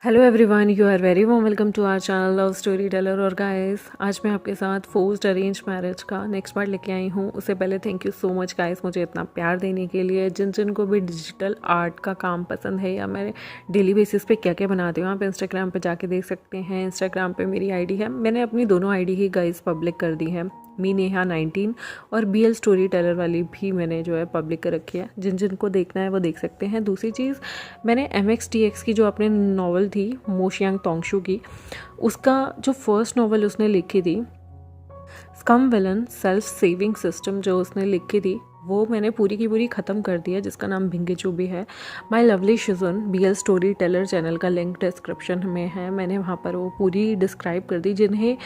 Hello everyone, you are very warm welcome to our channel love story teller. और guys, आज मैं आपके साथ फोर्स्ड अरेंज मैरिज का नेक्स्ट पार्ट लेके आई हूँ। उससे पहले thank you so much guys मुझे इतना प्यार देने के लिए। जिन जिन को भी डिजिटल आर्ट का काम पसंद है या मैं डेली बेसिस पे क्या क्या बनाती हूँ, आप इंस्टाग्राम पे जाके देख सकते हैं। इंस्टाग्राम पे मेरी आईडी है, मैंने अपनी दोनों आईडी ही गाइस पब्लिक कर दी है। मी नेहा 19 और BL स्टोरी टेलर वाली भी मैंने जो है पब्लिक कर रखी है। जिन जिन को देखना है वो देख सकते हैं। दूसरी चीज़, मैंने MXTX की जो अपने नॉवल थी मोशियांग तोंगशू की, उसका जो फर्स्ट नॉवल उसने लिखी थी scum villain self saving system, जो उसने लिखी थी वो मैंने पूरी की पूरी ख़त्म कर दी है, जिसका नाम भिंगेचू भी है। My lovely Shijun BL story teller channel का लिंक डिस्क्रिप्शन में है। मैंने वहाँ पर वो पूरी डिस्क्राइब कर दी जिन्हें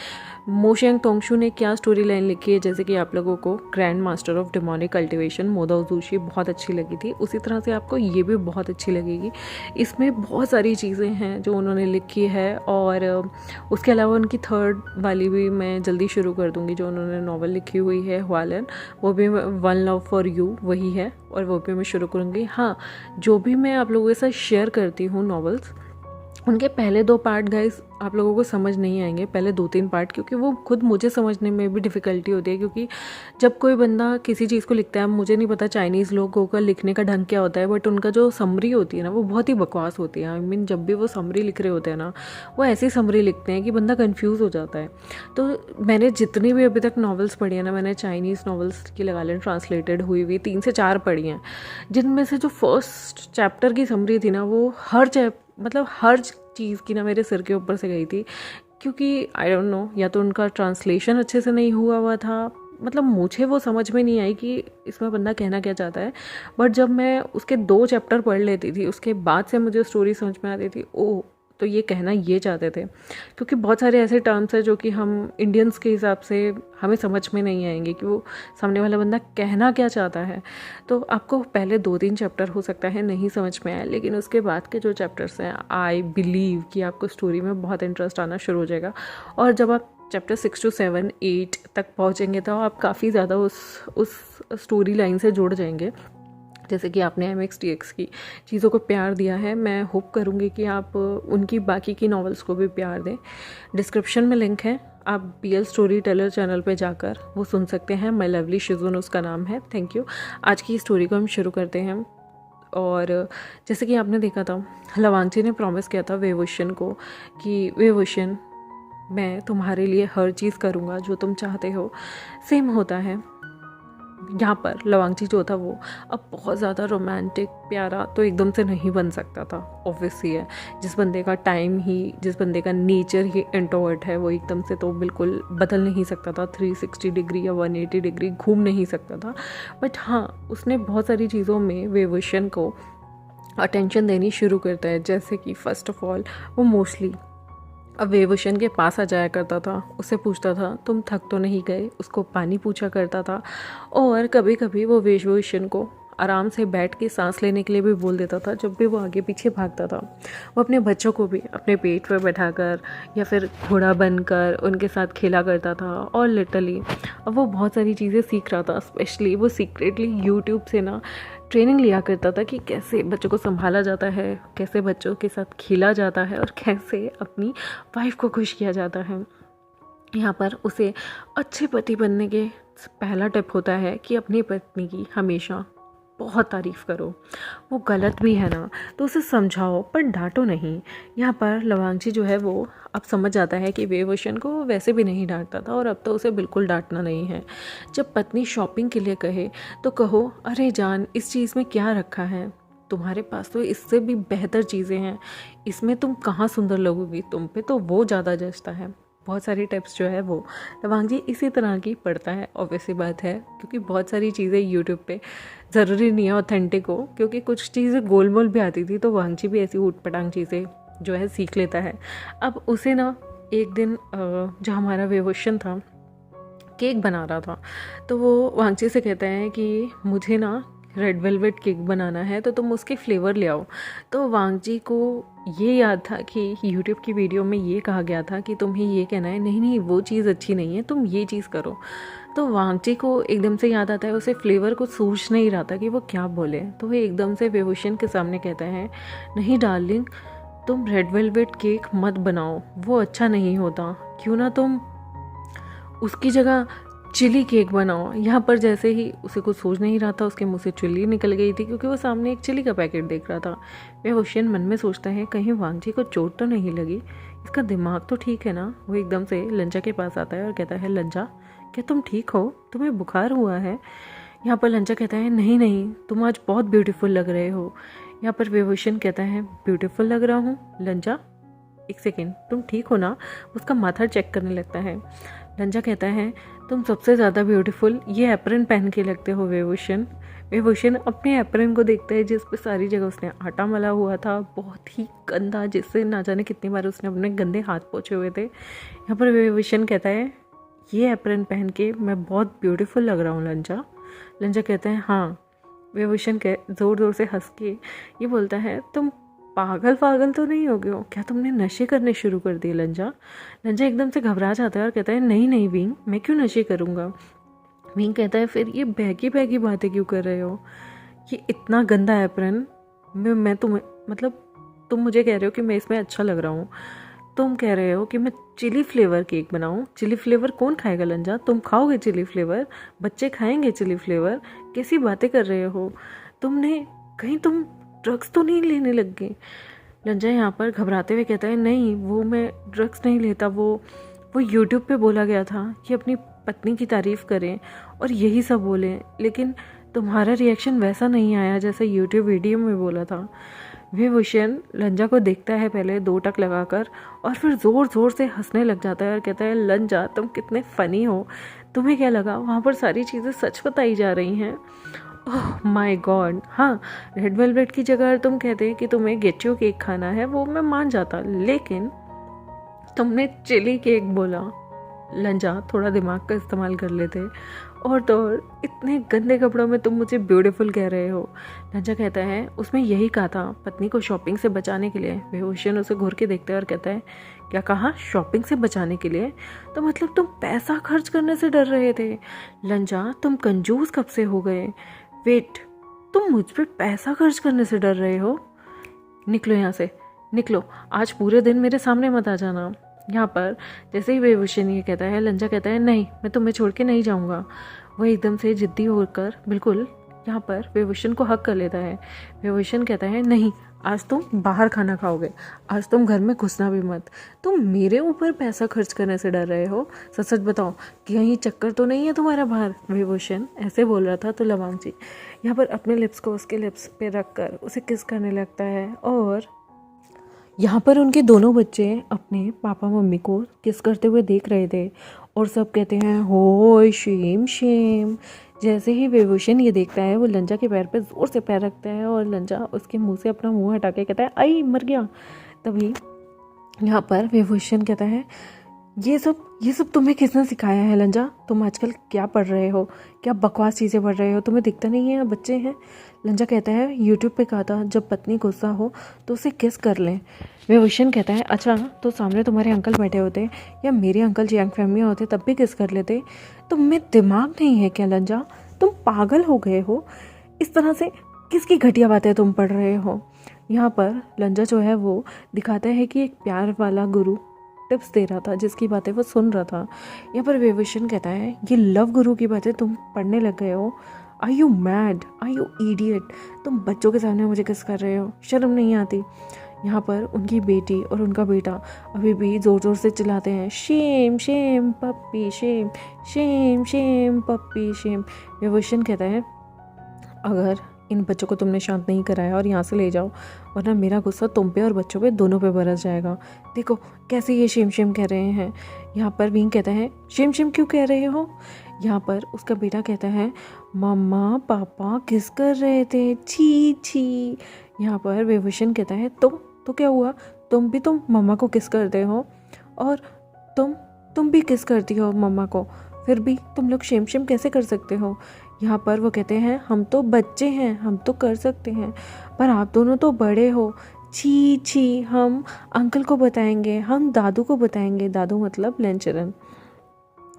मोशियांग तोंगशू ने क्या स्टोरी लाइन लिखी है। जैसे कि आप लोगों को grand master of demonic cultivation मोदा जोशी बहुत अच्छी लगी थी, उसी तरह से आपको ये भी बहुत अच्छी लगेगी। इसमें बहुत सारी चीज़ें हैं जो उन्होंने लिखी है, और उसके अलावा उनकी थर्ड वाली भी मैं जल्दी शुरू कर दूँगी। जो उन्होंने नॉवल लिखी हुई है ह्वालन, वो भी वन लव फॉर यू वही है, और वो भी मैं शुरू करूँगी। हाँ, जो भी मैं आप लोगों के साथ शेयर करती हूँ नॉवेल्स, उनके पहले 2 पार्ट गाइस आप लोगों को समझ नहीं आएंगे, पहले 2-3 पार्ट, क्योंकि वो खुद मुझे समझने में भी डिफ़िकल्टी होती है। क्योंकि जब कोई बंदा किसी चीज़ को लिखता है, मुझे नहीं पता चाइनीज़ लोगों का लिखने का ढंग क्या होता है, बट उनका जो समरी होती है ना वो बहुत ही बकवास होती है। आई मीन जब भी वो समरी लिख रहे होते हैं ना, वो ऐसी समरी लिखते हैं कि बंदा कन्फ्यूज़ हो जाता है। तो मैंने जितनी भी अभी तक नॉवेल्स पढ़ी है ना, मैंने चाइनीज़ नॉवेल्स की लगा लें ट्रांसलेटेड हुई 3 से 4 पढ़ी हैं, जिनमें से जो फर्स्ट चैप्टर की समरी थी ना, वो हर चीज़ की ना मेरे सिर के ऊपर से गई थी। क्योंकि आई डोंट नो, या तो उनका ट्रांसलेशन अच्छे से नहीं हुआ था, मतलब मुझे वो समझ में नहीं आई कि इसमें बंदा कहना क्या चाहता है। बट जब मैं उसके 2 चैप्टर पढ़ लेती थी, उसके बाद से मुझे स्टोरी समझ में आती थी। ओह, तो ये कहना ये चाहते थे। क्योंकि बहुत सारे ऐसे टर्म्स हैं जो कि हम इंडियंस के हिसाब से हमें समझ में नहीं आएंगे कि वो सामने वाला बंदा कहना क्या चाहता है। तो आपको पहले 2-3 चैप्टर हो सकता है नहीं समझ में आए, लेकिन उसके बाद के जो चैप्टर्स हैं, आई बिलीव कि आपको स्टोरी में बहुत इंटरेस्ट आना शुरू हो जाएगा। और जब आप चैप्टर 6 to 7, 8 तक पहुँचेंगे तो आप काफ़ी ज़्यादा उस स्टोरी लाइन से जुड़ जाएंगे। जैसे कि आपने MXTX की चीज़ों को प्यार दिया है, मैं होप करूँगी कि आप उनकी बाकी की नॉवेल्स को भी प्यार दें। डिस्क्रिप्शन में लिंक है, आप BL स्टोरी टेलर चैनल पे जाकर वो सुन सकते हैं। माई लवली शिजुन उसका नाम है। Thank you. आज की स्टोरी को हम शुरू करते हैं। और जैसे कि आपने देखा था, लवांगची ने प्रॉमिस किया था वेवुशन को कि वेवुशन, मैं तुम्हारे लिए हर चीज़ करूँगा जो तुम चाहते हो। सेम होता है यहाँ पर। लवांगची जो था वो अब बहुत ज़्यादा रोमांटिक प्यारा तो एकदम से नहीं बन सकता था, ऑब्वियस ही है। जिस बंदे का नेचर ही इंट्रोवर्ट है, वो एकदम से तो बिल्कुल बदल नहीं सकता था, 360 डिग्री या 180 डिग्री घूम नहीं सकता था। बट हाँ, उसने बहुत सारी चीज़ों में वेवुशन को अटेंशन देनी शुरू करता है। जैसे कि फर्स्ट ऑफ ऑल, वो मोस्टली अब वेवुशन के पास आ जाया करता था, उससे पूछता था तुम थक तो नहीं गए, उसको पानी पूछा करता था। और कभी कभी वो वेवुशन को आराम से बैठ के सांस लेने के लिए भी बोल देता था जब भी वो आगे पीछे भागता था। वो अपने बच्चों को भी अपने पेट पर बैठाकर या फिर घोड़ा बनकर उनके साथ खेला करता था। और लिटरली अब वो बहुत सारी चीज़ें सीख रहा था। स्पेशली वो सीक्रेटली यूट्यूब से ना ट्रेनिंग लिया करता था कि कैसे बच्चों को संभाला जाता है, कैसे बच्चों के साथ खेला जाता है, और कैसे अपनी वाइफ को खुश किया जाता है। यहाँ पर उसे अच्छे पति बनने के पहला टिप होता है कि अपनी पत्नी की हमेशा बहुत तारीफ़ करो। वो गलत भी है ना तो उसे समझाओ, पर डांटो नहीं। यहाँ पर लवांगची जो है वो अब समझ जाता है कि वेवुशन को वैसे भी नहीं डांटता था, और अब तो उसे बिल्कुल डांटना नहीं है। जब पत्नी शॉपिंग के लिए कहे तो कहो, अरे जान, इस चीज़ में क्या रखा है, तुम्हारे पास तो इससे भी बेहतर चीज़ें हैं, इसमें तुम कहाँ सुंदर लगोगी, तुम पे तो वो ज़्यादा जचता है। बहुत सारी टिप्स जो है वो लवांगची इसी तरह की पढ़ता है। ऑब्वियसली बात है, क्योंकि बहुत सारी चीज़ें यूट्यूब पे ज़रूरी नहीं है ऑथेंटिक हो, क्योंकि कुछ चीज़ें गोलमोल भी आती थी, तो वांगची भी ऐसी ऊट पटांग चीज़ें जो है सीख लेता है। अब उसे ना एक दिन जो हमारा वेवुशन था केक बना रहा था, तो वो वांगची से कहता है कि मुझे ना रेड वेलवेट केक बनाना है, तो तुम उसके फ्लेवर ले आओ। तो वांगची को ये याद था कि यूट्यूब की वीडियो में ये कहा गया था कि तुम्हें ये कहना है, नहीं नहीं वो चीज़ अच्छी नहीं है, तुम ये चीज़ करो। तो वांगची को एकदम से याद आता है, उसे फ्लेवर को सूझ नहीं रहा था कि वो क्या बोले। तो वो एकदम से वेवुशन के सामने कहता है, नहीं डार्लिंग, तुम रेड वेलवेट केक मत बनाओ, वो अच्छा नहीं होता, क्यों ना तुम उसकी जगह चिली केक बनाओ। यहाँ पर जैसे ही उसे कुछ सोच नहीं रहा था, उसके मुंह से चिल्ली निकल गई थी, क्योंकि वो सामने एक चिली का पैकेट देख रहा था। वह होशियन मन में सोचता है कहीं वांगजी को चोट तो नहीं लगी, इसका दिमाग तो ठीक है ना। वो एकदम से लंजा के पास आता है और कहता है, लंजा क्या तुम ठीक हो, तुम्हें बुखार हुआ है? यहाँ पर लंजा कहता है, नहीं नहीं, तुम आज बहुत ब्यूटीफुल लग रहे हो। यहाँ पर विभूषण कहता है, ब्यूटीफुल लग रहा हूँ? लंजा एक सेकेंड, तुम ठीक हो ना? उसका माथा चेक करने लगता है। लंजा कहता है, तुम सबसे ज़्यादा ब्यूटीफुल ये एप्रन पहन के लगते हो विभूषण। विभूषण अपने एप्रन को देखता है जिस पे सारी जगह उसने आटा मला हुआ था, बहुत ही गंदा, जिससे ना जाने कितनी बार उसने अपने गंदे हाथ पोछे हुए थे। यहाँ पर विभूषण कहता है, ये एप्रन पहन के मैं बहुत ब्यूटीफुल लग रहा हूँ लंजा। लंजा कहता है, हाँ। विभूषण ज़ोर ज़ोर से हंस के ये बोलता है, तुम पागल तो नहीं हो गए हो क्या? तुमने नशे करने शुरू कर दिए लंजा? लंजा एकदम से घबरा जाता है और कहता है, नहीं नहीं विंग, मैं क्यों नशे करूँगा? विंग कहता है, फिर ये बहकी बहकी बातें क्यों कर रहे हो? ये इतना गंदा एप्रन मैं तुम्हें मतलब तुम मुझे कह रहे हो कि मैं इसमें अच्छा लग रहा हूँ, तुम कह रहे हो कि मैं चिली फ्लेवर केक बनाऊँ? चिली फ्लेवर कौन खाएगा लंजा? तुम खाओगे चिली फ्लेवर? बच्चे खाएंगे चिली फ्लेवर? कैसी बातें कर रहे हो? तुमने कहीं तुम ड्रग्स तो नहीं लेने लग गए? लंजा यहाँ पर घबराते हुए कहता है, नहीं वो मैं ड्रग्स नहीं लेता, वो यूट्यूब पे बोला गया था कि अपनी पत्नी की तारीफ़ करें और यही सब बोलें, लेकिन तुम्हारा रिएक्शन वैसा नहीं आया जैसा यूट्यूब वीडियो में बोला था। विभूषण लंजा को देखता है पहले 2 टक लगाकर और फिर ज़ोर ज़ोर से हंसने लग जाता है और कहता है, लंजा तुम कितने फ़नी हो, तुम्हें क्या लगा वहाँ पर सारी चीज़ें सच बताई जा रही हैं? ओह माय गॉड, हाँ, रेड वेलवेट की जगह तुम कहते कि तुम्हें गेचो केक खाना है, वो मैं मान जाता, लेकिन तुमने चिली केक बोला। लंजा थोड़ा दिमाग का इस्तेमाल कर लेते, और तो और इतने गंदे कपड़ों में तुम मुझे ब्यूटीफुल कह रहे हो। लंजा कहता है, उसमें यही कहा था पत्नी को शॉपिंग से बचाने के लिए। विभूषण उसे घूर के देखता है और कहता है, क्या कहा? शॉपिंग से बचाने के लिए? तो मतलब तुम पैसा खर्च करने से डर रहे थे? लंजा तुम कंजूस कब से हो गए? वेट, तुम मुझ पर पैसा खर्च करने से डर रहे हो? निकलो यहाँ से, निकलो, आज पूरे दिन मेरे सामने मत आ जाना। यहाँ पर जैसे ही विभूषण ये कहता है, लंजा कहता है, नहीं मैं तुम्हें छोड़ के नहीं जाऊँगा। वह एकदम से जिद्दी होकर बिल्कुल यहाँ पर विभूषण को हक कर लेता है। विभूषण कहता है, नहीं, आज तुम बाहर खाना खाओगे, आज तुम घर में घुसना भी मत। तुम मेरे ऊपर पैसा खर्च करने से डर रहे हो? सच सच बताओ कि कहीं चक्कर तो नहीं है तुम्हारा बाहर? विभूषण ऐसे बोल रहा था तो लवांग जी यहाँ पर अपने लिप्स को उसके लिप्स पे रख कर उसे किस करने लगता है, और यहाँ पर उनके दोनों बच्चे अपने पापा मम्मी को किस करते हुए देख रहे थे और सब कहते हैं, हो शेम शेम। जैसे ही विभूषण ये देखता है, वो लंजा के पैर पे ज़ोर से पैर रखता है और लंजा उसके मुंह से अपना मुंह हटा के कहता है, आई मर गया। तभी यहाँ पर विभूषण कहता है, ये सब तुम्हें किसने सिखाया है लंजा? तुम आजकल क्या पढ़ रहे हो? क्या बकवास चीज़ें पढ़ रहे हो? तुम्हें दिखता नहीं है बच्चे हैं? लंजा कहता है, यूट्यूब पे कहा था जब पत्नी गुस्सा हो तो उसे किस कर लें। विभूषण कहता है, अच्छा तो सामने तुम्हारे अंकल बैठे होते या मेरे अंकल जैंग फैमिली होते तब भी किस कर लेते? तुम में दिमाग नहीं है क्या लंजा? तुम पागल हो गए हो? इस तरह से किसकी घटिया बातें तुम पढ़ रहे हो? यहाँ पर लंजा जो है वो दिखाता है कि एक प्यार वाला गुरु टिप्स दे रहा था जिसकी बातें वो सुन रहा था। यहाँ पर विभूषण कहता है, ये लव गुरु की बातें तुम पढ़ने लग गए हो? Are you mad? Are you idiot? तुम बच्चों के सामने मुझे किस कर रहे हो? शर्म नहीं आती? यहाँ पर उनकी बेटी और उनका बेटा अभी भी ज़ोर ज़ोर से चिल्लाते हैं, Shem shame puppy shame, Shem shame puppy shame. Vibhushan कहता है, अगर इन बच्चों को तुमने शांत नहीं कराया और यहाँ से ले जाओ, वरना मेरा गुस्सा तुम पे और बच्चों पे दोनों पे बरस जाएगा। देखो कैसे ये शेम शेम कह रहे हैं। यहाँ पर विंग कहता है, शेम शेम क्यों कह रहे हो? यहाँ पर उसका बेटा कहता है, मम्मा पापा किस कर रहे थे, छी छी। यहाँ पर विभूषण कहता है, तो क्या हुआ? तुम भी तो मम्मा को किस करते हो और तुम भी किस करती हो मम्मा को, फिर भी तुम लोग शेम शेम कैसे कर सकते हो? यहाँ पर वो कहते हैं, हम तो बच्चे हैं, हम तो कर सकते हैं, पर आप दोनों तो बड़े हो, छी छी। हम अंकल को बताएंगे, हम दादू को बताएंगे, दादू मतलब लेंचरन।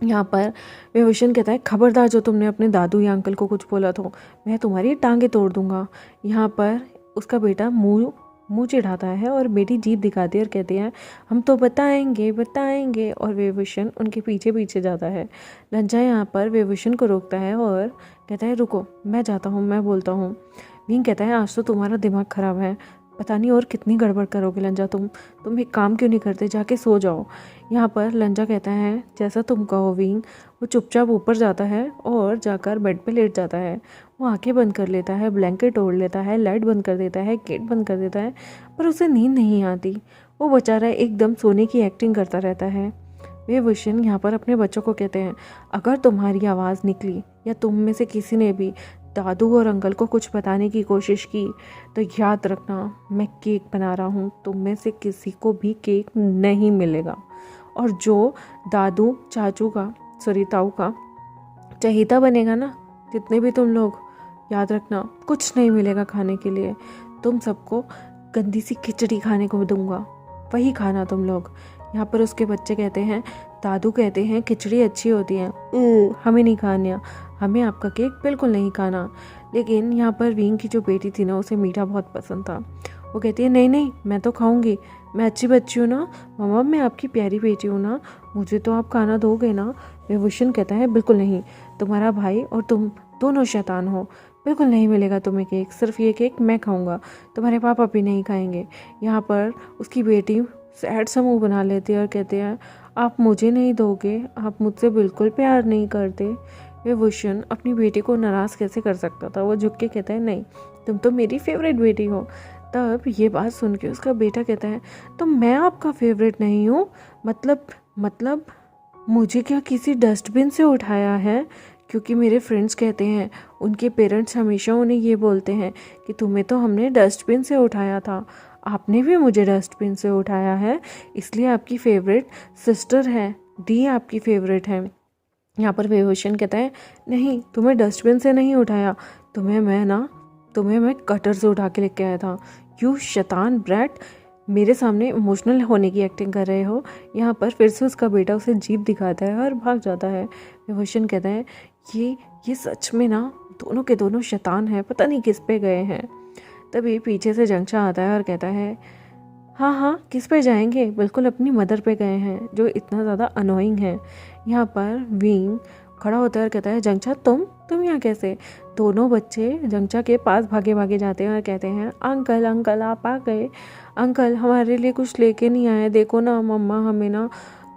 यहाँ पर विभूषण कहता है, खबरदार जो तुमने अपने दादू या अंकल को कुछ बोला तो मैं तुम्हारी टांगे तोड़ दूंगा। यहाँ पर उसका बेटा मुंह मुँह चिढ़ाता है और बेटी जीत दिखाती है और कहती है हम तो बताएंगे बताएंगे, और विभूषण उनके पीछे पीछे जाता है। लंजा यहाँ पर विभूषण को रोकता है और कहता है रुको, मैं जाता हूँ, मैं बोलता हूँ। भीम कहता है आज तो तुम्हारा दिमाग ख़राब है, पता नहीं और कितनी गड़बड़ करोगे लंजा, तुम एक काम क्यों नहीं करते, जाके सो जाओ। यहाँ पर लंजा कहता है जैसा तुम कहो विंग। वो चुपचाप ऊपर जाता है और जाकर बेड पे लेट जाता है। वो आंखें बंद कर लेता है, ब्लैंकेट ओढ़ लेता है, लाइट बंद कर देता है, गेट बंद कर देता है, पर उसे नींद नहीं आती। वो बेचारा एकदम सोने की एक्टिंग करता रहता है। विभूषण यहाँ पर अपने बच्चों को कहते हैं अगर तुम्हारी आवाज़ निकली या तुम में से किसी ने भी दादू और अंकल को कुछ बताने की कोशिश की तो याद रखना मैं केक बना रहा हूँ, तुम में से किसी को भी केक नहीं मिलेगा। और जो दादू चाचू का ताऊ का चहेता बनेगा ना, जितने भी तुम लोग, याद रखना कुछ नहीं मिलेगा खाने के लिए, तुम सबको गंदी सी खिचड़ी खाने को दूंगा, वही खाना तुम लोग। यहाँ पर उसके बच्चे कहते हैं दादू कहते हैं खिचड़ी अच्छी होती है, हमें नहीं खाना, हमें आपका केक बिल्कुल नहीं खाना। लेकिन यहाँ पर विंग की जो बेटी थी ना, उसे मीठा बहुत पसंद था। वो कहती है नहीं नहीं मैं तो खाऊंगी, मैं अच्छी बच्ची हूँ ना मम्मा, मैं आपकी प्यारी बेटी हूँ ना, मुझे तो आप खाना दोगे ना। विभूषण कहता है बिल्कुल नहीं, तुम्हारा भाई और तुम दोनों शैतान हो, बिल्कुल नहीं मिलेगा तुम्हें केक, सिर्फ ये केक मैं खाऊंगा, तुम्हारे पापा भी नहीं खाएंगे। यहाँ पर उसकी बेटी सैड सा मुँह बना लेती है और कहते हैं आप मुझे नहीं दोगे, आप मुझसे बिल्कुल प्यार नहीं करते। विभूषण अपनी बेटी को नाराज़ कैसे कर सकता था। वो झुक के कहता है नहीं, तुम तो मेरी फेवरेट बेटी हो। तब ये बात सुन के उसका बेटा कहता है तो मैं आपका फेवरेट नहीं हूँ, मतलब मुझे क्या किसी डस्टबिन से उठाया है? क्योंकि मेरे फ्रेंड्स कहते हैं उनके पेरेंट्स हमेशा उन्हें ये बोलते हैं कि तुम्हें तो हमने डस्टबिन से उठाया था, आपने भी मुझे डस्टबिन से उठाया है, इसलिए आपकी फेवरेट सिस्टर है, दी आपकी फेवरेट है। यहाँ पर विभूषण कहता है नहीं, तुम्हें डस्टबिन से नहीं उठाया, तुम्हें मैं कटर से उठा के लेके आया था। यू शैतान ब्रैट, मेरे सामने इमोशनल होने की एक्टिंग कर रहे हो। यहाँ पर फिर से उसका बेटा उसे जीप दिखाता है और भाग जाता है। विभूषण कहता है ये सच में ना दोनों के दोनों शैतान हैं, पता नहीं किस पे गए हैं। तभी पीछे से जंगचा आता है और कहता है हाँ किस पे जाएंगे, बिल्कुल अपनी मदर पे गए हैं जो इतना ज़्यादा अनोइंग है। यहाँ पर विंग खड़ा होता है और कहता है जंगचा तुम यहाँ कैसे। दोनों बच्चे जंगचा के पास भागे भागे जाते हैं और कहते हैं अंकल आप आ गए, अंकल हमारे लिए कुछ लेके नहीं आए, देखो ना मम्मा हमें ना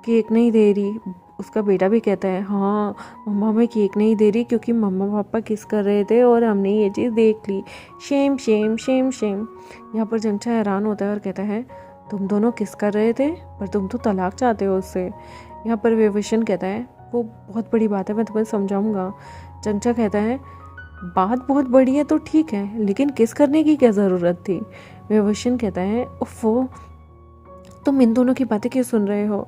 केक नहीं दे रही। उसका बेटा भी कहता है हाँ मम्मा हमें केक नहीं दे रही क्योंकि मम्मा पापा किस कर रहे थे और हमने ये चीज़ देख ली, शेम शेम शेम शेम। यहाँ पर जंगचा हैरान होता है और कहता है तुम दोनों किस कर रहे थे, पर तुम तो तलाक चाहते हो उससे। यहाँ पर विभूषण कहता है वो बहुत बड़ी बात है, मैं तुम्हें समझाऊंगा। जंगचा कहता है बात बहुत बड़ी है तो ठीक है, लेकिन किस करने की क्या ज़रूरत थी। विभूषण कहता है उफ़ो, तुम इन दोनों की बातें क्यों सुन रहे हो।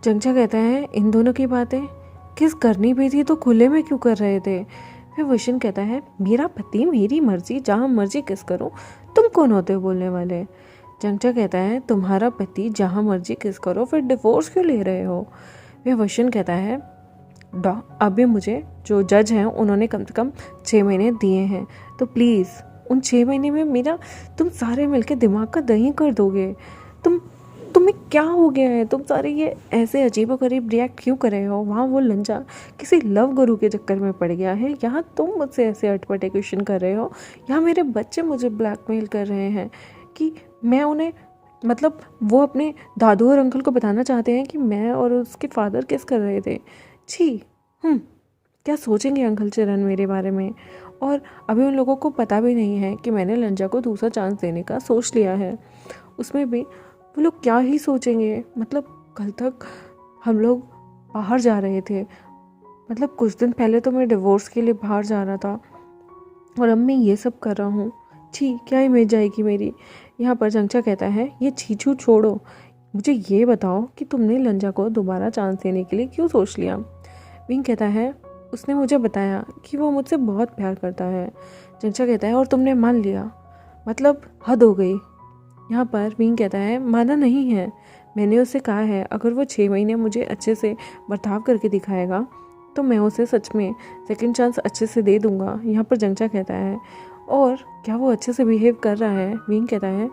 जंगचा कहता है इन दोनों की बातें किस करनी भी थी तो खुले में क्यों कर रहे थे। विभूषण कहता है मेरा पति मेरी मर्जी, जहाँ मर्जी किस करो, तुम कौन होते हो बोलने वाले। जंगचा कहता है तुम्हारा पति जहाँ मर्जी किस करो, फिर डिवोर्स क्यों ले रहे हो। विभूषण कहता है अभी मुझे जो जज हैं उन्होंने कम से कम 6 महीने दिए हैं, तो प्लीज़ उन 6 महीने में तुम सारे मिलके दिमाग का दही कर दोगे। तुम्हें क्या हो गया है, तुम सारे ये ऐसे अजीबोगरीब रिएक्ट क्यों कर रहे हो। वहाँ वो लंजा किसी लव गुरु के चक्कर में पड़ गया है, यहाँ तुम मुझसे ऐसे अटपटे क्वेश्चन कर रहे हो, यहाँ मेरे बच्चे मुझे ब्लैकमेल कर रहे हैं कि मैं उन्हें वो अपने दादू और अंकल को बताना चाहते हैं कि मैं और उसके फादर किस कर रहे थे। छी, क्या सोचेंगे अंकल चरण मेरे बारे में। और अभी उन लोगों को पता भी नहीं है कि मैंने लंजा को दूसरा चांस देने का सोच लिया है। उसमें भी वो लोग क्या ही सोचेंगे। कल तक हम लोग बाहर जा रहे थे, कुछ दिन पहले तो मैं डिवोर्स के लिए बाहर जा रहा था और अब मैं ये सब कर रहा हूँ। छी, क्या इमेज आएगी मेरी। यहाँ पर जंगचा कहता है ये छीछू छोड़ो, मुझे ये बताओ कि तुमने लंजा को दोबारा चांस देने के लिए क्यों सोच लिया। विंग कहता है उसने मुझे बताया कि वो मुझसे बहुत प्यार करता है। जंगचा कहता है और तुमने मान लिया, हद हो गई। यहाँ पर विंग कहता है माना नहीं है, मैंने उससे कहा है अगर वो 6 महीने मुझे अच्छे से बर्ताव करके दिखाएगा तो मैं उसे सच में सेकंड चांस अच्छे से दे दूंगा। यहाँ पर जंगचा कहता है और क्या वो अच्छे से बिहेव कर रहा है। विंग कहता है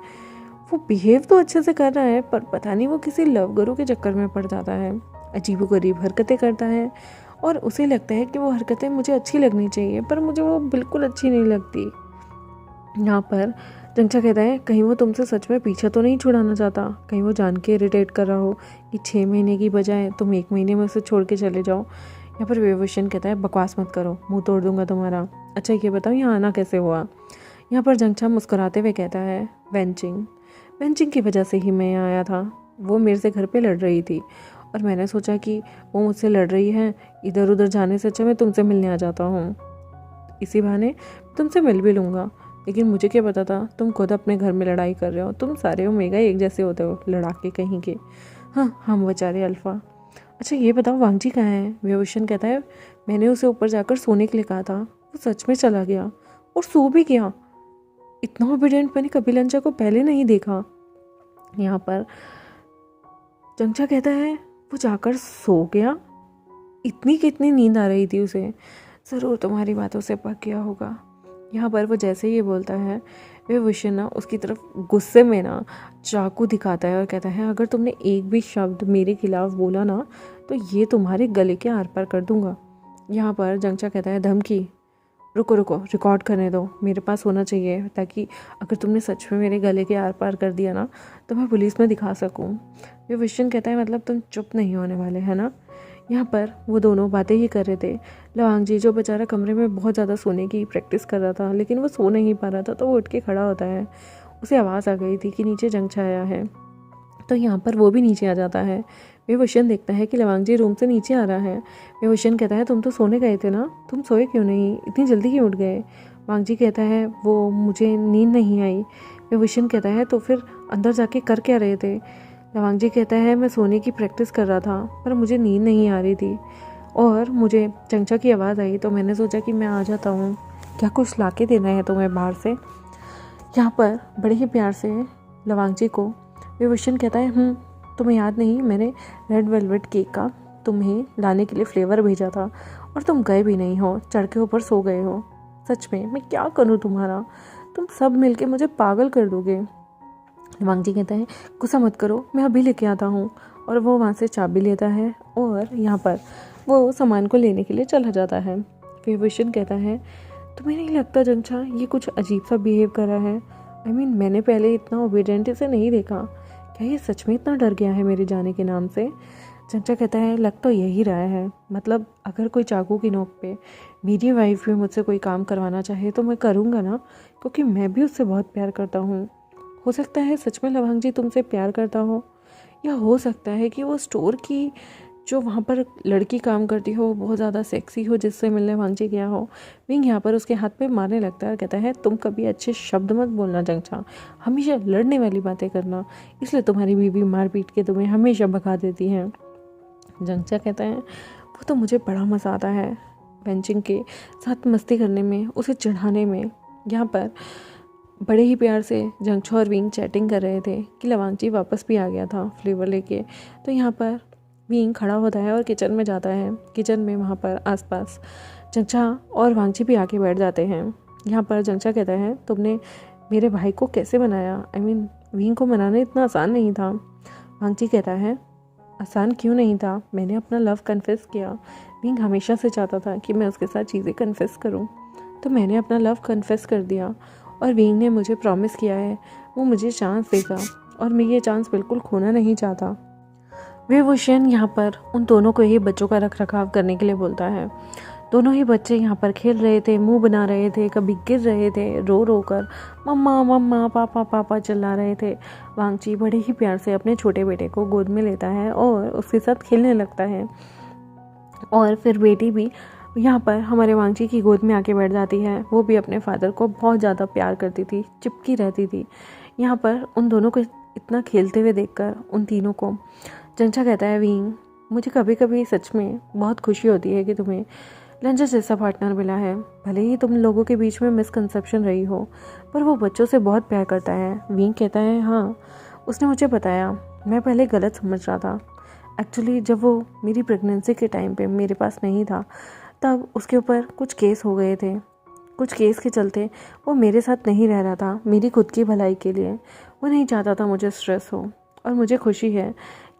वो बिहेव तो अच्छे से कर रहा है, पर पता नहीं वो किसी लव गुरु के चक्कर में पड़ जाता है, अजीबोगरीब हरकतें करता है और उसे लगता है कि वो हरकतें मुझे अच्छी लगनी चाहिए, पर मुझे वो बिल्कुल अच्छी नहीं लगती। यहाँ पर जंगचा कहता है कहीं वो तुमसे सच में पीछा तो नहीं छुड़ाना चाहता, कहीं वो जान के इरिटेट कर रहा हो कि 6 महीने की बजाय तुम 1 महीने में उसे छोड़ के चले जाओ। यहाँ पर विभूषण कहता है बकवास मत करो, मुंह तोड़ दूंगा तुम्हारा। अच्छा ये बताओ यहाँ आना कैसे हुआ। यहाँ पर जंगचा मुस्कुराते हुए कहता है वेंचिंग की वजह से ही मैं यहाँ आया था। वो मेरे से घर पे लड़ रही थी और मैंने सोचा कि वो मुझसे लड़ रही है, इधर उधर जाने से अच्छा मैं तुमसे मिलने आ जाता हूँ, इसी बहाने तुमसे मिल भी लूँगा। लेकिन मुझे क्या पता था तुम खुद अपने घर में लड़ाई कर रहे हो, तुम सारे ओमेगा एक जैसे होते हो, लड़ाके कहीं के। हाँ हम बेचारे अल्फ़ा। अच्छा ये बताओ वांगजी कहाँ है। विभूषण कहता है मैंने उसे ऊपर जाकर सोने के लिए कहा था, वो सच में चला गया और सो भी गया। इतना ओबीडियंट मैंने कभी लंचा को पहले नहीं देखा। यहाँ पर जंगचा कहता है वो जाकर सो गया, इतनी कितनी नींद आ रही थी उसे, ज़रूर तुम्हारी बातों से पक गया होगा। यहाँ पर वो जैसे ही ये बोलता है विभूषण ना उसकी तरफ गुस्से में ना चाकू दिखाता है और कहता है अगर तुमने एक भी शब्द मेरे खिलाफ बोला ना तो ये तुम्हारे गले के आर पार कर दूंगा। यहाँ पर जंगचा कहता है धमकी, रुको रिकॉर्ड करने दो, मेरे पास होना चाहिए, ताकि अगर तुमने सच में मेरे गले के आर पार कर दिया ना तो मैं पुलिस में दिखा सकूं। विभूषण कहता है मतलब तुम चुप नहीं होने वाले है ना। यहाँ पर वो दोनों बातें ही कर रहे थे। लवांगजी जो बेचारा कमरे में बहुत ज़्यादा सोने की प्रैक्टिस कर रहा था, लेकिन वो सो नहीं पा रहा था, तो वो उठ के खड़ा होता है। उसे आवाज़ आ गई थी कि नीचे जंगचा आया है, तो यहाँ पर वो भी नीचे आ जाता है। विभूषण देखता है कि लवांगजी रूम से नीचे आ रहा है। विभूषण कहता है तुम तो सोने गए थे ना, तुम सोए क्यों नहीं, इतनी जल्दी क्यों उठ गए। वांगजी कहता है वो मुझे नींद नहीं आई। विभूषण कहता है तो फिर अंदर जाके कर क्या रहे थे। लवांगजी कहता है मैं सोने की प्रैक्टिस कर रहा था, पर मुझे नींद नहीं आ रही थी और मुझे जंगचा की आवाज़ आई तो मैंने सोचा कि मैं आ जाता हूँ, क्या कुछ ला के देना है तुम्हें बाहर से। यहाँ पर बड़े ही प्यार से लवांगजी को विभूषण कहता है तुम्हें याद नहीं, मैंने रेड वेलवेट केक का तुम्हें लाने के लिए फ्लेवर भेजा था और तुम गए भी नहीं हो, चढ़ के ऊपर सो गए हो। सच में मैं क्या करूँ तुम्हारा, तुम सब मिलके मुझे पागल कर दोगे। लवांगजी कहता है गुस्सा मत करो, मैं अभी लेके आता हूँ। और वो वहाँ से चाबी लेता है और यहाँ पर वो सामान को लेने के लिए चला जाता है। विभूषण कहता है तुम्हें नहीं लगता जंगचा ये कुछ अजीब सा बिहेव कर रहा है। मैंने पहले इतना ओबीडियंट इसे नहीं देखा, क्या ये सच में इतना डर गया है मेरे जाने के नाम से। जंगचा कहता है लग तो यही रहा है, मतलब अगर कोई चाकू की नोक पे मेरी वाइफ भी मुझसे कोई काम करवाना चाहे तो मैं करूँगा ना, क्योंकि मैं भी उससे बहुत प्यार करता हूँ। हो सकता है सच में लवांगजी तुमसे प्यार करता हो, या हो सकता है कि वो स्टोर की जो वहाँ पर लड़की काम करती हो बहुत ज़्यादा सेक्सी हो जिससे मिलने वांगजी गया हो। विंग यहाँ पर उसके हाथ पे मारने लगता है और कहता है तुम कभी अच्छे शब्द मत बोलना जंगचा, हमेशा लड़ने वाली बातें करना, इसलिए तुम्हारी बीवी मार पीट के तुम्हें हमेशा भगा देती है। जंगचा कहता है वो तो मुझे बड़ा मज़ा आता है वेंचिंग के साथ मस्ती करने में, उसे चढ़ाने में। यहाँ पर बड़े ही प्यार से जंगचा और विंग चैटिंग कर रहे थे कि लवांगजी वापस भी आ गया था फ्लेवर लेके। तो यहाँ पर विंग खड़ा होता है और किचन में जाता है। किचन में वहाँ पर आसपास जंगचा और वांगजी भी आके बैठ जाते हैं। यहाँ पर जंगचा कहता है तुमने मेरे भाई को कैसे मनाया, विंग को मनाना इतना आसान नहीं था। वांगजी कहता है आसान क्यों नहीं था, मैंने अपना लव कन्फेस किया। विंग हमेशा से चाहता था कि मैं उसके साथ चीज़ें कन्फेस करूं, तो मैंने अपना लव कन्फेस कर दिया और विंग ने मुझे प्रॉमिस किया है वो मुझे चांस देगा और मैं ये चांस बिल्कुल खोना नहीं चाहता। विभूषण यहाँ पर उन दोनों को ही बच्चों का रख रखाव करने के लिए बोलता है। दोनों ही बच्चे यहाँ पर खेल रहे थे, मुंह बना रहे थे, कभी गिर रहे थे, रो रो कर मम्मा मम्मा पापा पापा चिल्ला रहे थे। वांगजी बड़े ही प्यार से अपने छोटे बेटे को गोद में लेता है और उसके साथ खेलने लगता है। और फिर बेटी भी यहाँ पर हमारे वांगजी की गोद में आके बैठ जाती है। वो भी अपने फादर को बहुत ज़्यादा प्यार करती थी, चिपकी रहती थी। यहाँ पर उन दोनों को इतना खेलते हुए देखकर उन तीनों को जंगचा कहता है विंग मुझे कभी कभी सच में बहुत खुशी होती है कि तुम्हें लंचा जैसा पार्टनर मिला है। भले ही तुम लोगों के बीच में मिसकंसेप्शन रही हो, पर वो बच्चों से बहुत प्यार करता है। विंग कहता है हाँ, उसने मुझे बताया, मैं पहले गलत समझ रहा था। एक्चुअली जब वो मेरी प्रेगनेंसी के टाइम पे मेरे पास नहीं था, तब उसके ऊपर कुछ केस हो गए थे, कुछ केस के चलते वो मेरे साथ नहीं रह रहा था, मेरी खुद की भलाई के लिए। वो नहीं चाहता था मुझे स्ट्रेस हो, और मुझे खुशी है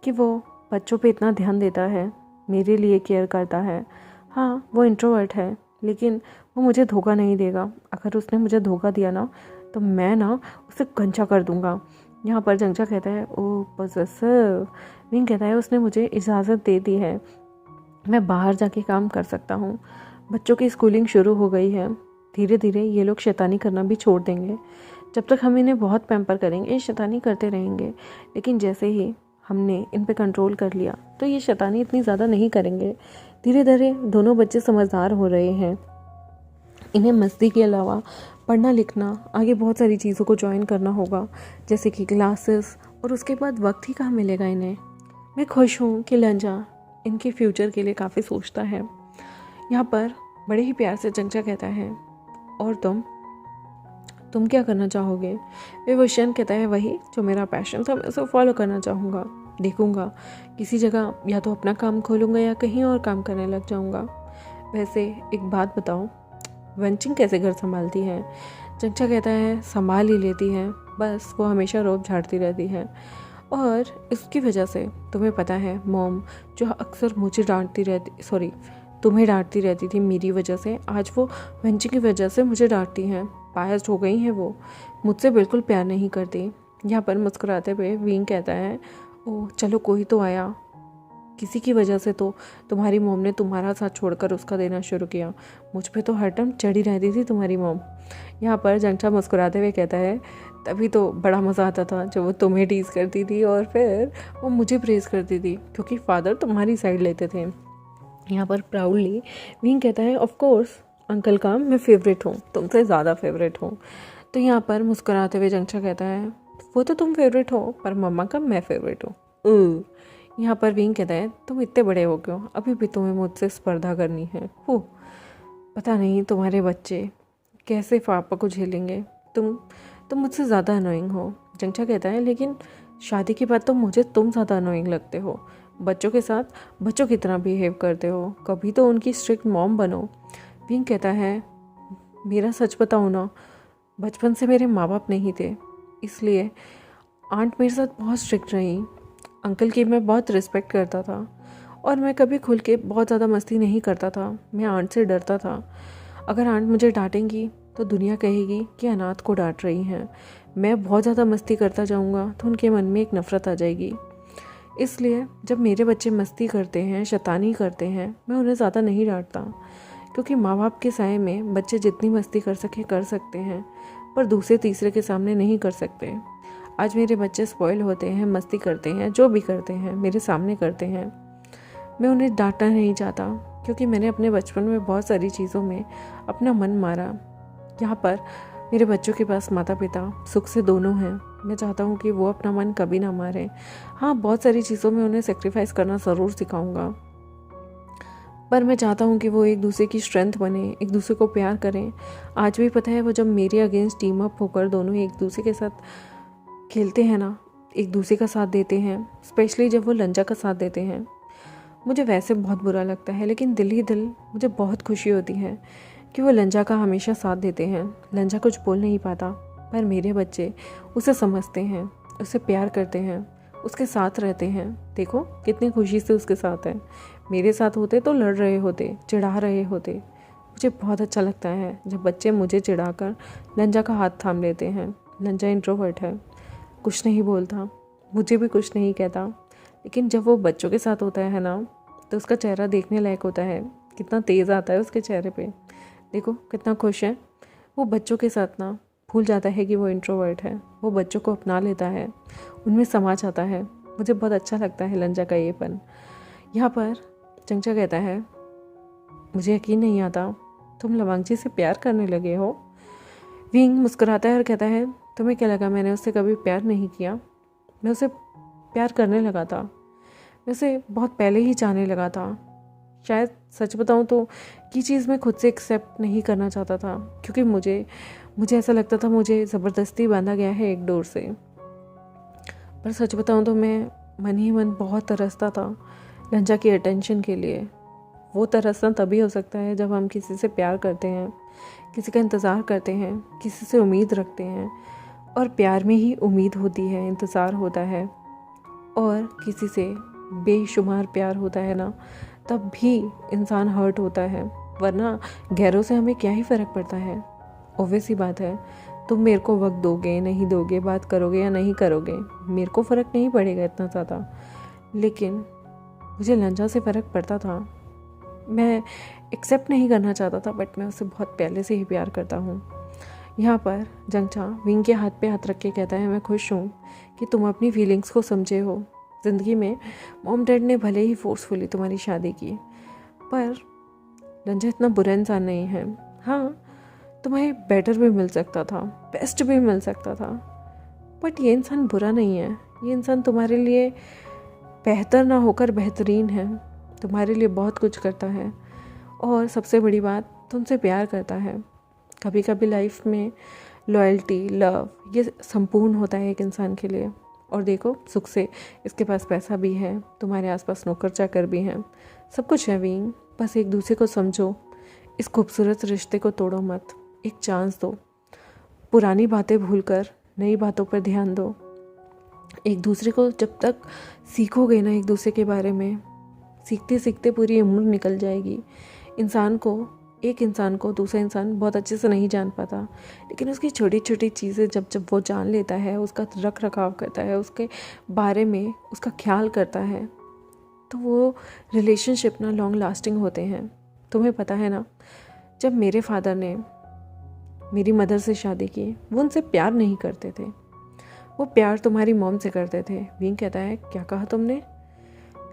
कि वो बच्चों पे इतना ध्यान देता है, मेरे लिए केयर करता है। हाँ, वो इंट्रोवर्ट है, लेकिन वो मुझे धोखा नहीं देगा। अगर उसने मुझे धोखा दिया ना, तो मैं ना उसे गंजा कर दूंगा। यहाँ पर जंजा कहता है, ओ पॉसेसिव। विंग कहता है, उसने मुझे इजाज़त दे दी है, मैं बाहर जाके काम कर सकता हूँ। बच्चों की स्कूलिंग शुरू हो गई है, धीरे धीरे ये लोग शैतानी करना भी छोड़ देंगे। जब तक हम इन्हें बहुत पैम्पर करेंगे, ये शैतानी करते रहेंगे, लेकिन जैसे ही हमने इन पे कंट्रोल कर लिया तो ये शैतानी इतनी ज़्यादा नहीं करेंगे। धीरे धीरे दोनों बच्चे समझदार हो रहे हैं। इन्हें मस्ती के अलावा पढ़ना लिखना, आगे बहुत सारी चीज़ों को ज्वाइन करना होगा, जैसे कि क्लासेस, और उसके बाद वक्त ही कहाँ मिलेगा इन्हें। मैं खुश हूँ कि लंजा इनके फ्यूचर के लिए काफ़ी सोचता है। यहाँ पर बड़े ही प्यार से जंजा कहता है, और तुम क्या करना चाहोगे? विभूषण कहता है, वही जो मेरा पैशन था, मैं उसे फॉलो करना चाहूँगा। देखूँगा किसी जगह या तो अपना काम खोलूँगा या कहीं और काम करने लग जाऊँगा। वैसे एक बात बताओ, वेंचिंग कैसे घर संभालती है? जंजा कहता है, संभाल ही लेती है, बस वो हमेशा रोब झाड़ती रहती है, और इसकी वजह से तुम्हें पता है मॉम जो अक्सर मुझे तुम्हें डांटती रहती थी मेरी वजह से, आज वो वेंचिंग की वजह से मुझे डांटती हैं। बायस्ड हो गई हैं, वो मुझसे बिल्कुल प्यार नहीं करती। यहाँ पर मुस्कुराते हुए विंग कहता है, ओह चलो कोई तो आया, किसी की वजह से तो तुम्हारी मॉम ने तुम्हारा साथ छोड़कर उसका देना शुरू किया। मुझ पे तो हर टाइम चढ़ी रहती थी तुम्हारी मॉम। यहाँ पर जंजा मुस्कुराते हुए कहता है, तभी तो बड़ा मज़ा आता था जब वो तुम्हें टीज करती थी और फिर वो मुझे प्रेज़ करती थी, क्योंकि फादर तुम्हारी साइड लेते थे। यहाँ पर प्राउडली विंग कहता है, ऑफ कोर्स अंकल का मैं फेवरेट हूँ, तुमसे ज़्यादा फेवरेट हूँ। तो यहाँ पर मुस्कुराते हुए जंजा कहता है, वो तो तुम फेवरेट हो, पर मम्मा का मैं फेवरेट हूँ। यहाँ पर विंग कहता है, तुम इतने बड़े हो क्यों, अभी भी तुम्हें मुझसे स्पर्धा करनी है। पता नहीं तुम्हारे बच्चे कैसे पापा को झेलेंगे, तुम मुझसे ज़्यादा अनोइंग हो। जंजा कहता है, लेकिन शादी के बाद तो मुझे तुम ज़्यादा अनोइंग लगते हो, बच्चों के साथ बच्चों की तरह बिहेव करते हो, कभी तो उनकी स्ट्रिक्ट मॉम बनो। विंग कहता है, मेरा सच बताऊँ ना, बचपन से मेरे माँ बाप नहीं थे, इसलिए आंट मेरे साथ बहुत स्ट्रिक्ट रही। अंकल की मैं बहुत रिस्पेक्ट करता था, और मैं कभी खुल के बहुत ज़्यादा मस्ती नहीं करता था। मैं आंट से डरता था, अगर आंट मुझे डांटेंगी तो दुनिया कहेगी कि अनाथ को डांट रही हैं। मैं बहुत ज़्यादा मस्ती करता जाऊँगा तो उनके मन में एक नफ़रत आ जाएगी। इसलिए जब मेरे बच्चे मस्ती करते हैं, शैतानी करते हैं, मैं उन्हें ज़्यादा नहीं डांटता, क्योंकि माँ बाप के साए में बच्चे जितनी मस्ती कर सकते हैं, पर दूसरे तीसरे के सामने नहीं कर सकते। आज मेरे बच्चे स्पॉइल होते हैं, मस्ती करते हैं, जो भी करते हैं मेरे सामने करते हैं। मैं उन्हें डांटना नहीं चाहता, क्योंकि मैंने अपने बचपन में बहुत सारी चीज़ों में अपना मन मारा। यहाँ पर मेरे बच्चों के पास माता पिता सुख से दोनों हैं, मैं चाहता हूँ कि वो अपना मन कभी ना मारें। हाँ, बहुत सारी चीज़ों में उन्हें सेक्रीफाइस करना ज़रूर सिखाऊंगा, पर मैं चाहता हूँ कि वो एक दूसरे की स्ट्रेंथ बने, एक दूसरे को प्यार करें। आज भी पता है, वो जब मेरे अगेंस्ट टीम अप होकर दोनों एक दूसरे के साथ खेलते हैं ना, एक दूसरे का साथ देते हैं, स्पेशली जब वो लंजा का साथ देते हैं, मुझे वैसे बहुत बुरा लगता है, लेकिन दिल ही दिल मुझे बहुत खुशी होती है कि वो लंजा का हमेशा साथ देते हैं। लंजा कुछ बोल नहीं पाता, पर मेरे बच्चे उसे समझते हैं, उसे प्यार करते हैं, उसके साथ रहते हैं। देखो कितनी खुशी से उसके साथ है। मेरे साथ होते तो लड़ रहे होते, चिढ़ा रहे होते। मुझे बहुत अच्छा लगता है जब बच्चे मुझे चिढ़ाकर लंजा का हाथ थाम लेते हैं। लंजा इंट्रोवर्ट है, कुछ नहीं बोलता, मुझे भी कुछ नहीं कहता, लेकिन जब वो बच्चों के साथ होता है ना, तो उसका चेहरा देखने लायक होता है। कितना तेज़ आता है उसके चेहरे पे, देखो कितना खुश है। वो बच्चों के साथ ना भूल जाता है कि वो इंट्रोवर्ट है, वो बच्चों को अपना लेता है, उनमें समा जाता है। मुझे बहुत अच्छा लगता है लंजा का येपन। यहाँ पर जंजा कहता है, मुझे यकीन नहीं आता तुम लवांग जी से प्यार करने लगे हो। विंग मुस्कुराता है और कहता है, तुम्हें क्या लगा मैंने उससे कभी प्यार नहीं किया? मैं उसे प्यार करने लगा था, मैं उसे बहुत पहले ही चाहने लगा था। शायद सच बताऊं तो ये चीज़ मैं खुद से एक्सेप्ट नहीं करना चाहता था, क्योंकि मुझे ऐसा लगता था मुझे ज़बरदस्ती बांधा गया है एक डोर से। पर सच बताऊं तो मैं मन ही मन बहुत तरसता था लंजा की अटेंशन के लिए। वो तरसना तभी हो सकता है जब हम किसी से प्यार करते हैं, किसी का इंतज़ार करते हैं, किसी से उम्मीद रखते हैं, और प्यार में ही उम्मीद होती है, इंतज़ार होता है, और किसी से बेशुमार प्यार होता है ना, तब भी इंसान हर्ट होता है। वरना गैरों से हमें क्या ही फ़र्क पड़ता है। ऑब्वियस ही बात है, तुम मेरे को वक्त दोगे नहीं दोगे, बात करोगे या नहीं करोगे, मेरे को फ़र्क नहीं पड़ेगा इतना ज़्यादा। लेकिन मुझे लंजा से फ़र्क पड़ता था। मैं एक्सेप्ट नहीं करना चाहता था, बट मैं उससे बहुत पहले से ही प्यार करता हूँ। यहाँ पर जंगचा विंग के हाथ पे हाथ रख के कहता है, मैं खुश हूँ कि तुम अपनी फीलिंग्स को समझे हो। ज़िंदगी में मॉम डैड ने भले ही फोर्सफुली तुम्हारी शादी की, पर लंजा इतना बुरा इंसान नहीं है। हाँ, तुम्हें बेटर भी मिल सकता था, बेस्ट भी मिल सकता था, बट ये इंसान बुरा नहीं है। ये इंसान तुम्हारे लिए बेहतर ना होकर बेहतरीन है, तुम्हारे लिए बहुत कुछ करता है, और सबसे बड़ी बात, तुमसे प्यार करता है। कभी कभी लाइफ में लॉयल्टी, लव, ये संपूर्ण होता है एक इंसान के लिए। और देखो, सुख से इसके पास पैसा भी है, तुम्हारे आसपास नौकर चाकर भी हैं, सब कुछ है विंग। बस एक दूसरे को समझो, इस खूबसूरत रिश्ते को तोड़ो मत, एक चांस दो, पुरानी बातें भूलकर नई बातों पर ध्यान दो। एक दूसरे को जब तक सीखोगे ना एक दूसरे के बारे में, सीखते सीखते पूरी उम्र निकल जाएगी। एक इंसान को दूसरा इंसान बहुत अच्छे से नहीं जान पाता, लेकिन उसकी छोटी छोटी चीज़ें जब वो जान लेता है, उसका रख रखाव करता है, उसके बारे में उसका ख्याल करता है, तो वो रिलेशनशिप ना लॉन्ग लास्टिंग होते हैं। तुम्हें पता है ना, जब मेरे फादर ने मेरी मदर से शादी की, वो उनसे प्यार नहीं करते थे, वो प्यार तुम्हारी मॉम से करते थे। विंग कहता है, क्या कहा तुमने?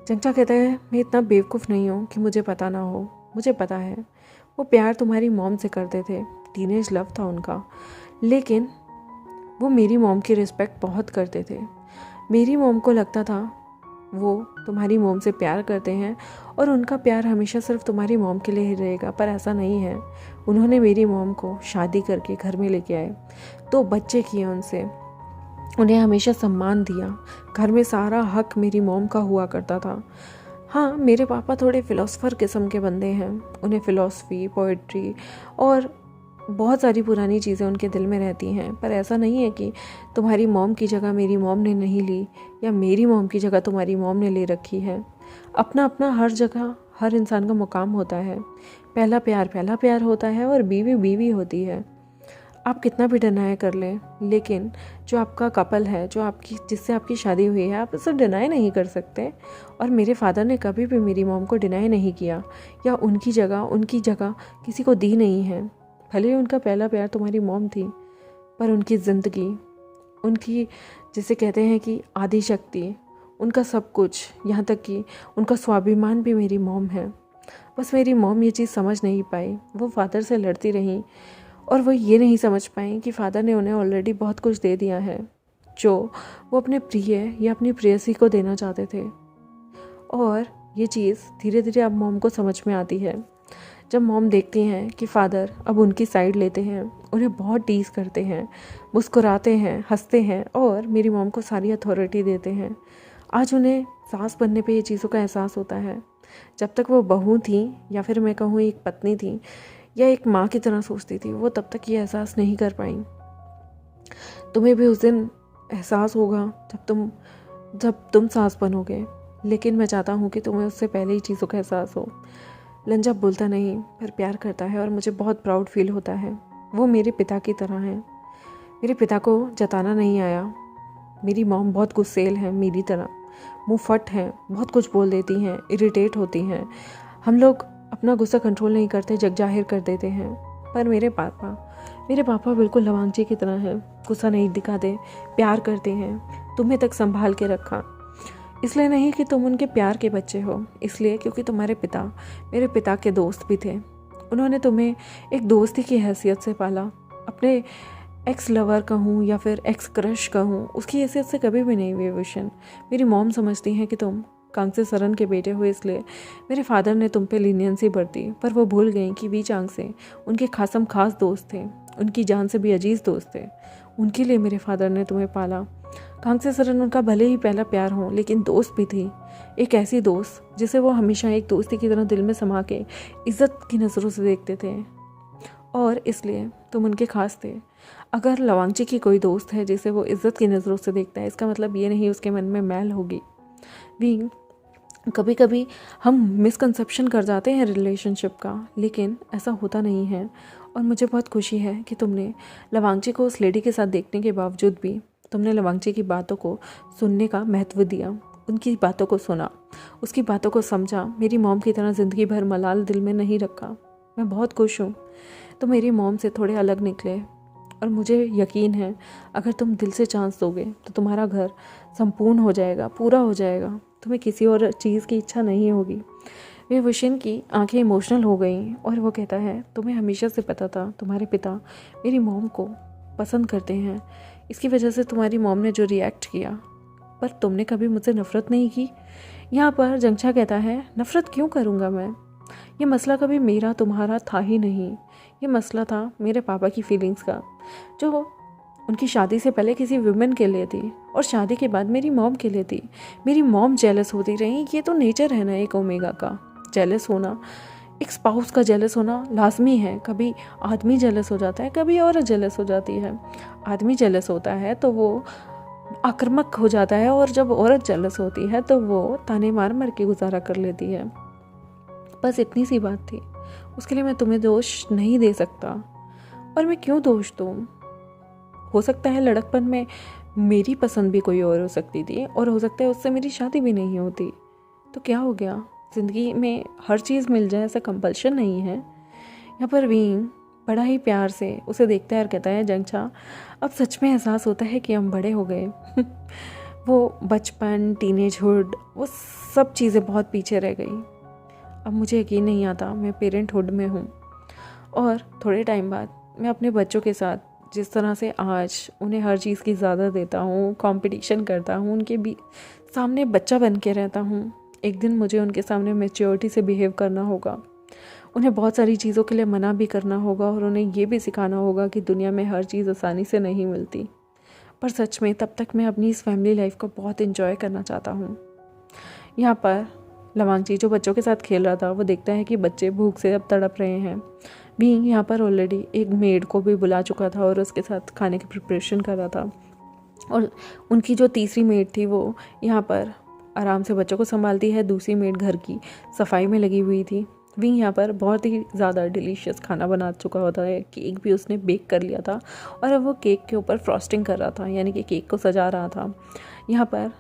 जंगचा कहता है, मैं इतना बेवकूफ़ नहीं हूँ कि मुझे पता ना हो, मुझे पता है। वो प्यार तुम्हारी मॉम से करते थे, टीनेज लव था उनका, लेकिन वो मेरी मॉम की रिस्पेक्ट बहुत करते थे। मेरी मॉम को लगता था वो तुम्हारी मॉम से प्यार करते हैं और उनका प्यार हमेशा सिर्फ तुम्हारी मॉम के लिए ही रहेगा, पर ऐसा नहीं है। उन्होंने मेरी मॉम को शादी करके घर में लेके आए, 2 बच्चे किए उनसे, उन्हें हमेशा सम्मान दिया। घर में सारा हक मेरी मॉम का हुआ करता था। हाँ, मेरे पापा थोड़े फ़िलासफ़र किस्म के बंदे हैं, उन्हें फ़िलासफ़ी, पोइट्री और बहुत सारी पुरानी चीज़ें उनके दिल में रहती हैं। पर ऐसा नहीं है कि तुम्हारी मॉम की जगह मेरी मॉम ने नहीं ली, या मेरी मॉम की जगह तुम्हारी मॉम ने ले रखी है। अपना अपना हर जगह हर इंसान का मुकाम होता है। पहला प्यार होता है, और बीवी बीवी होती है। आप कितना भी डिनाई कर लें, लेकिन जो आपका कपल है, जिससे आपकी शादी हुई है, आप उसे डिनाई नहीं कर सकते। और मेरे फादर ने कभी भी मेरी मॉम को डिनाई नहीं किया, या उनकी जगह किसी को दी नहीं है। भले ही उनका पहला प्यार तुम्हारी मॉम थी, पर उनकी ज़िंदगी, उनकी जिसे कहते हैं कि आदि शक्ति, उनका सब कुछ, यहाँ तक कि उनका स्वाभिमान भी मेरी मॉम है। बस मेरी मॉम ये चीज़ समझ नहीं पाई, वो फादर से लड़ती रहीं, और वो ये नहीं समझ पाई कि फादर ने उन्हें ऑलरेडी बहुत कुछ दे दिया है, जो वो अपने प्रिय या अपनी प्रेयसी को देना चाहते थे। और ये चीज़ धीरे धीरे अब मॉम को समझ में आती है। जब मॉम देखती हैं कि फादर अब उनकी साइड लेते हैं, उन्हें बहुत टीज़ करते हैं, मुस्कुराते हैं, हंसते हैं, और मेरी मॉम को सारी अथॉरिटी देते हैं, आज उन्हें सास बनने पे ये चीज़ों का एहसास होता है। जब तक वो बहू थी, या फिर मैं कहूँ एक पत्नी थी, या एक माँ की तरह सोचती थी, वो तब तक ये एहसास नहीं कर पाई। तुम्हें भी उस दिन एहसास होगा जब तुम सास बनोगे, लेकिन मैं चाहता हूँ कि तुम्हें उससे पहले ही चीज़ों का एहसास हो। लंजा बोलता नहीं, पर प्यार करता है, और मुझे बहुत प्राउड फील होता है। वो मेरे पिता की तरह हैं। मेरे पिता को जताना नहीं आया। मेरी मॉम बहुत गुस्सेल है, मेरी तरह मुँह फट हैं, बहुत कुछ बोल देती हैं, इरिटेट होती हैं। हम लोग अपना गुस्सा कंट्रोल नहीं करते, जग जाहिर कर देते हैं। पर मेरे पापा बिल्कुल लवांग जी की तरह हैं, गुस्सा नहीं दिखाते, प्यार करते हैं। तुम्हें तक संभाल के रखा, इसलिए नहीं कि तुम उनके प्यार के बच्चे हो, इसलिए क्योंकि तुम्हारे पिता मेरे पिता के दोस्त भी थे। उन्होंने तुम्हें एक दोस्ती की हैसियत से पाला। अपने एक्स लवर कहूँ या फिर एक्स क्रश कहूँ, उसकी हैसियत से कभी भी नहीं हुए विशन। मेरी मॉम समझती हैं कि तुम कांगसे सरन के बेटे हो, इसलिए मेरे फादर ने तुम पे लीनियंसी बरती, पर वो भूल गई कि वी चांगसे उनके खास दोस्त थे, उनकी जान से भी अजीज़ दोस्त थे। उनके लिए मेरे फादर ने तुम्हें पाला। कांगसे सरन उनका भले ही पहला प्यार हो, लेकिन दोस्त भी थी, एक ऐसी दोस्त जिसे वो हमेशा एक दोस्ती की तरह दिल में समा के इज्जत की नज़रों से देखते थे। और इसलिए तुम उनके खास थे। अगर लवांगची की कोई दोस्त है जिसे वो इज्जत की नज़रों से देखता है, इसका मतलब ये नहीं उसके मन में मैल होगी। भी कभी कभी हम मिसकंसेप्शन कर जाते हैं रिलेशनशिप का, लेकिन ऐसा होता नहीं है। और मुझे बहुत खुशी है कि तुमने लवांगची को उस लेडी के साथ देखने के बावजूद भी तुमने लवांगची की बातों को सुनने का महत्व दिया, उनकी बातों को सुना, उसकी बातों को समझा। मेरी मॉम की तरह ज़िंदगी भर मलाल दिल में नहीं रखा। मैं बहुत खुश हूँ तो मेरी मॉम से थोड़े अलग निकले, और मुझे यकीन है अगर तुम दिल से चांस दोगे तो तुम्हारा घर संपूर्ण हो जाएगा, पूरा हो जाएगा। तुम्हें किसी और चीज़ की इच्छा नहीं होगी। विभूषण की आंखें इमोशनल हो गईं और वो कहता है, तुम्हें हमेशा से पता था तुम्हारे पिता मेरी मॉम को पसंद करते हैं, इसकी वजह से तुम्हारी मॉम ने जो रिएक्ट किया, पर तुमने कभी मुझसे नफ़रत नहीं की। यहाँ पर जंगछा कहता है, नफ़रत क्यों करूँगा मैं? ये मसला कभी मेरा तुम्हारा था ही नहीं। ये मसला था मेरे पापा की फीलिंग्स का, जो उनकी शादी से पहले किसी वुमेन के लिए थी और शादी के बाद मेरी मॉम के लिए थी। मेरी मॉम जेलस होती रही। ये तो नेचर है ना एक ओमेगा का, जेलस होना, एक स्पाउस का जेलस होना लाजमी है। कभी आदमी जेलस हो जाता है, कभी औरत जेलस हो जाती है। आदमी जेलस होता है तो वो आक्रामक हो जाता है, और जब औरत जेलस होती है तो वो ताने मार मार के गुजारा कर लेती है। बस इतनी सी बात थी। उसके लिए मैं तुम्हें दोष नहीं दे सकता। और मैं क्यों दोष दूँ? हो सकता है लड़कपन में मेरी पसंद भी कोई और हो सकती थी, और हो सकता है उससे मेरी शादी भी नहीं होती। तो क्या हो गया? ज़िंदगी में हर चीज़ मिल जाए ऐसा कंपल्शन नहीं है। यहाँ पर वीन बड़ा ही प्यार से उसे देखता है और कहता है, जंगछा अब सच में एहसास होता है कि हम बड़े हो गए। वो बचपन, टीनेजहुड, वो सब चीज़ें बहुत पीछे रह गई। अब मुझे यकीन नहीं आता मैं पेरेंटहुड में हूँ, और थोड़े टाइम बाद मैं अपने बच्चों के साथ जिस तरह से आज उन्हें हर चीज़ की ज़्यादा देता हूँ, कंपटीशन करता हूँ, उनके भी सामने बच्चा बन के रहता हूँ, एक दिन मुझे उनके सामने मैच्योरिटी से बिहेव करना होगा। उन्हें बहुत सारी चीज़ों के लिए मना भी करना होगा, और उन्हें ये भी सिखाना होगा कि दुनिया में हर चीज़ आसानी से नहीं मिलती। पर सच में तब तक मैं अपनी इस फैमिली लाइफ को बहुत इन्जॉय करना चाहता हूँ। यहाँ पर लवांगची जो बच्चों के साथ खेल रहा था, वो देखता है कि बच्चे भूख से अब तड़प रहे हैं। भी यहाँ पर ऑलरेडी एक मेड को भी बुला चुका था और उसके साथ खाने की प्रिपरेशन कर रहा था, और उनकी जो तीसरी मेड थी वो यहाँ पर आराम से बच्चों को संभालती है। दूसरी मेड घर की सफाई में लगी हुई थी। विंग यहाँ पर बहुत ही ज़्यादा डिलीशियस खाना बना चुका होता है। केक भी उसने बेक कर लिया था, और अब वो केक के ऊपर फ्रॉस्टिंग कर रहा था, यानी कि केक को सजा रहा था। यहाँ पर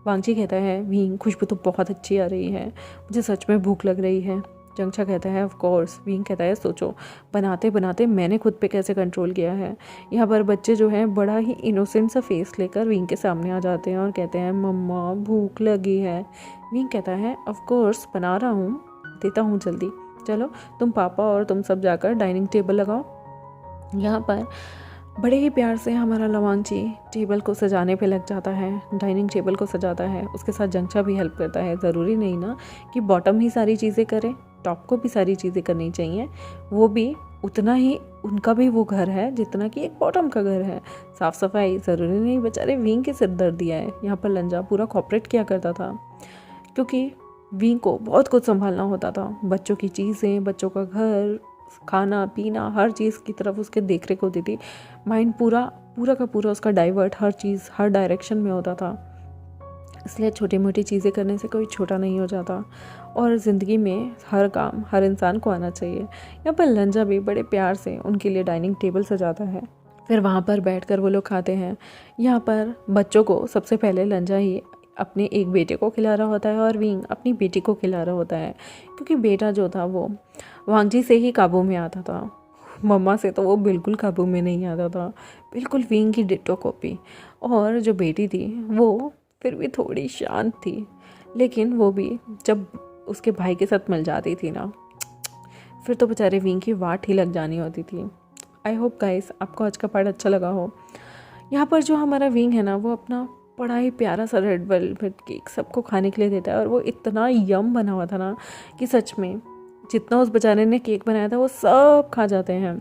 वांगची कहता है, विंग खुशबू तो बहुत अच्छी आ रही है, मुझे सच में भूख लग रही है। जंगछा कहता है, ऑफ कोर्स। विंग कहता है, सोचो बनाते बनाते मैंने खुद पे कैसे कंट्रोल किया है। यहाँ पर बच्चे जो हैं बड़ा ही इनोसेंट सा फेस लेकर विंग के सामने आ जाते हैं और कहते हैं, मम्मा भूख लगी है। विंग कहता है, ऑफ कोर्स बना रहा हूँ, देता हूँ जल्दी। चलो तुम पापा और तुम सब जाकर डाइनिंग टेबल लगाओ। यहाँ पर बड़े ही प्यार से हमारा लवांगची टेबल को सजाने पे लग जाता है, डाइनिंग टेबल को सजाता है। उसके साथ जंगछा भी हेल्प करता है। ज़रूरी नहीं ना कि बॉटम ही सारी चीज़ें करे, टॉप को भी सारी चीज़ें करनी चाहिए। वो भी उतना ही, उनका भी वो घर है जितना कि एक बॉटम का घर है। साफ़ सफाई ज़रूरी नहीं। बेचारे विंग के सिरदर्दियाँ है। यहाँ पर लंजा पूरा कॉपरेट किया करता था, क्योंकि विंग को बहुत कुछ संभालना होता था। बच्चों की चीज़ें, बच्चों का घर, खाना पीना, हर चीज़ की तरफ उसके देख रेख होती थी। माइंड पूरा का पूरा उसका डाइवर्ट हर चीज़ हर डायरेक्शन में होता था। इसलिए छोटी मोटी चीज़ें करने से कोई छोटा नहीं हो जाता, और ज़िंदगी में हर काम हर इंसान को आना चाहिए। यहाँ पर लंजा भी बड़े प्यार से उनके लिए डाइनिंग टेबल सजाता है। फिर वहाँ पर बैठकर वो लोग खाते हैं। यहाँ पर बच्चों को सबसे पहले लंजा ही अपने एक बेटे को खिला रहा होता है, और विंग अपनी बेटी को खिला रहा होता है, क्योंकि बेटा जो था वो वांगची से ही काबू में आता था। मम्मा से तो वो बिल्कुल काबू में नहीं आता था, बिल्कुल विंग की डिट्टो कॉपी। और जो बेटी थी वो फिर भी थोड़ी शांत थी, लेकिन वो भी जब उसके भाई के साथ मिल जाती थी ना, फिर तो बेचारे विंग की वाट ही लग जानी होती थी। आई होप गाइस आपको आज का पार्ट अच्छा लगा हो। यहाँ पर जो हमारा विंग है ना, वो अपना बड़ा ही प्यारा सा रेड वेलवेट केक सबको खाने के लिए देता है, और वो इतना यम बना हुआ था ना कि सच में जितना उस बेचारे ने केक बनाया था वो सब खा जाते हैं।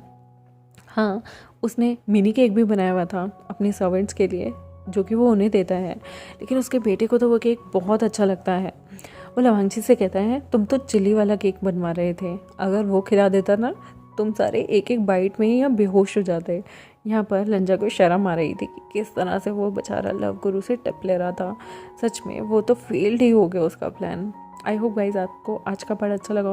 हाँ, उसने मिनी केक भी बनाया हुआ था अपने सर्वेंट्स के लिए, जो कि वो उन्हें देता है, लेकिन उसके बेटे को तो वो केक बहुत अच्छा लगता है। वो लवांगची से कहता है, तुम तो चिली वाला केक बनवा रहे थे, अगर वो खिला देता ना तुम सारे एक एक बाइट में ही यहाँ बेहोश हो जाते। यहाँ पर लंजा को शर्म आ रही थी कि किस तरह से वो बेचारा लव गुरु से टिप ले रहा था। सच में वो तो फेल्ड ही हो गया उसका प्लान। आई होप गाइज आपको आज का पार्ट अच्छा लगा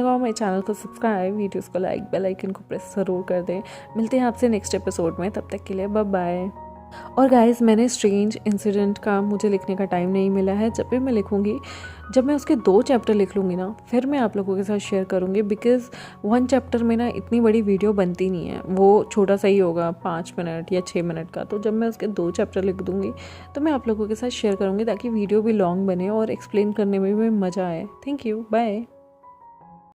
हो मेरे चैनल को सब्सक्राइब, वीडियोस को लाइक, बेल आइकन को प्रेस ज़रूर कर दें। मिलते हैं आपसे नेक्स्ट एपिसोड में, तब तक के लिए बाय बाय। और गाइस मैंने स्ट्रेंज इंसिडेंट का मुझे लिखने का टाइम नहीं मिला है। जब भी मैं लिखूंगी, जब मैं उसके 2 चैप्टर लिख लूँगी ना, फिर मैं आप लोगों के साथ शेयर करूँगी। बिकॉज़ 1 चैप्टर में ना इतनी बड़ी वीडियो बनती नहीं है, वो छोटा सा ही होगा 5 मिनट या 6 मिनट का। तो जब मैं उसके 2 चैप्टर लिख दूँगी तो मैं आप लोगों के साथ शेयर करूँगी, ताकि वीडियो भी लॉन्ग बने और एक्सप्लेन करने में भी मज़ा आए। Thank you, bye.